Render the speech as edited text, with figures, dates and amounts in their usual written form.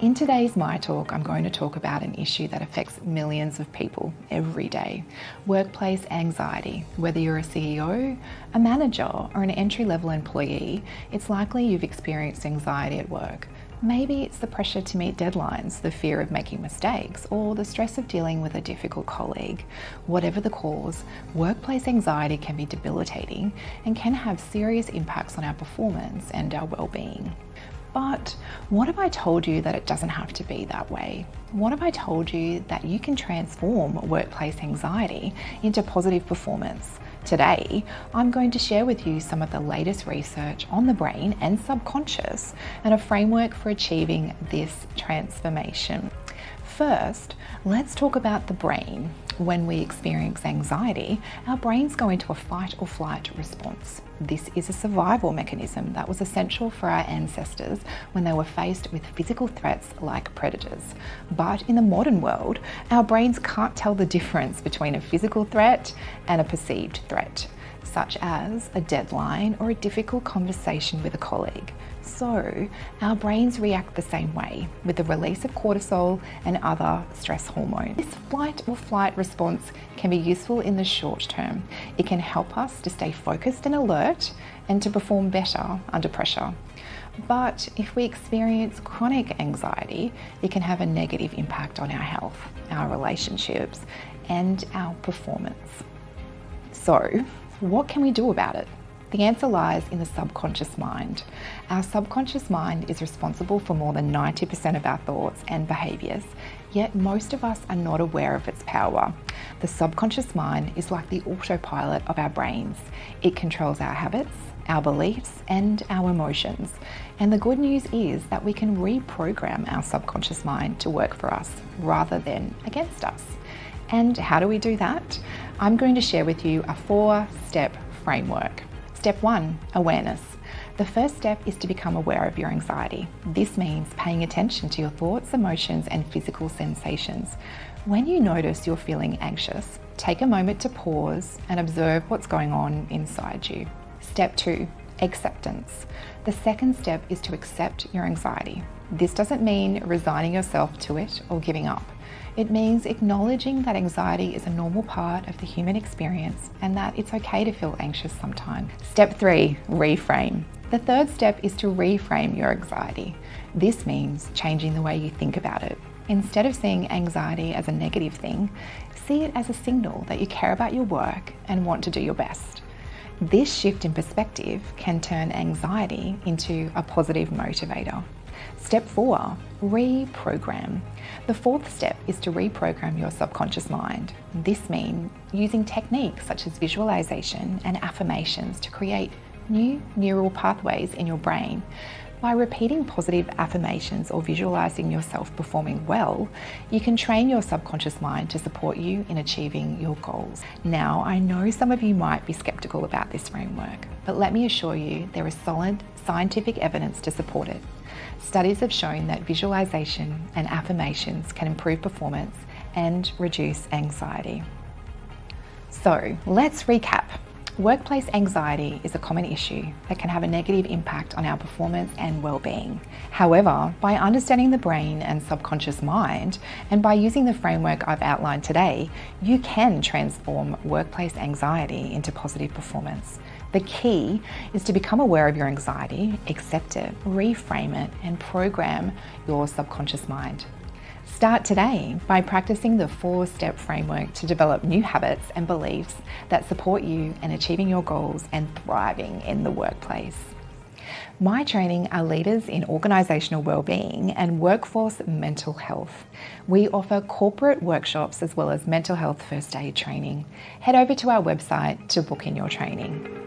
In today's My Talk, I'm going to talk about an issue that affects millions of people every day: workplace anxiety. Whether you're a CEO, a manager, or an entry-level employee, it's likely you've experienced anxiety at work. Maybe it's the pressure to meet deadlines, the fear of making mistakes, or the stress of dealing with a difficult colleague. Whatever the cause, workplace anxiety can be debilitating and can have serious impacts on our performance and our well-being. But what if I told you that it doesn't have to be that way? What if I told you that you can transform workplace anxiety into positive performance? Today, I'm going to share with you some of the latest research on the brain and subconscious and a framework for achieving this transformation. First, let's talk about the brain. When we experience anxiety, our brains go into a fight or flight response. This is a survival mechanism that was essential for our ancestors when they were faced with physical threats like predators. But in the modern world, our brains can't tell the difference between a physical threat and a perceived threat, such as a deadline or a difficult conversation with a colleague. So our brains react the same way, with the release of cortisol and other stress hormones. This fight or flight response can be useful in the short term. It can help us to stay focused and alert and to perform better under pressure. But if we experience chronic anxiety, it can have a negative impact on our health, our relationships, and our performance. So, what can we do about it? The answer lies in the subconscious mind. Our subconscious mind is responsible for more than 90% of our thoughts and behaviours, yet most of us are not aware of its power. The subconscious mind is like the autopilot of our brains. It controls our habits, our beliefs, and our emotions. And the good news is that we can reprogram our subconscious mind to work for us rather than against us. And how do we do that? I'm going to share with you a 4-step framework. Step 1, awareness. The first step is to become aware of your anxiety. This means paying attention to your thoughts, emotions, and physical sensations. When you notice you're feeling anxious, take a moment to pause and observe what's going on inside you. Step 2, acceptance. The second step is to accept your anxiety. This doesn't mean resigning yourself to it or giving up. It means acknowledging that anxiety is a normal part of the human experience and that it's okay to feel anxious sometimes. Step 3, reframe. The third step is to reframe your anxiety. This means changing the way you think about it. Instead of seeing anxiety as a negative thing, see it as a signal that you care about your work and want to do your best. This shift in perspective can turn anxiety into a positive motivator. Step 4, reprogram. The fourth step is to reprogram your subconscious mind. This means using techniques such as visualization and affirmations to create new neural pathways in your brain. By repeating positive affirmations or visualizing yourself performing well, you can train your subconscious mind to support you in achieving your goals. Now, I know some of you might be skeptical about this framework, but let me assure you there is solid scientific evidence to support it. Studies have shown that visualization and affirmations can improve performance and reduce anxiety. So, let's recap. Workplace anxiety is a common issue that can have a negative impact on our performance and well-being. However, by understanding the brain and subconscious mind, and by using the framework I've outlined today, you can transform workplace anxiety into positive performance. The key is to become aware of your anxiety, accept it, reframe it, and program your subconscious mind. Start today by practicing the 4-step framework to develop new habits and beliefs that support you in achieving your goals and thriving in the workplace. My training are leaders in organisational wellbeing and workforce mental health. We offer corporate workshops as well as mental health first aid training. Head over to our website to book in your training.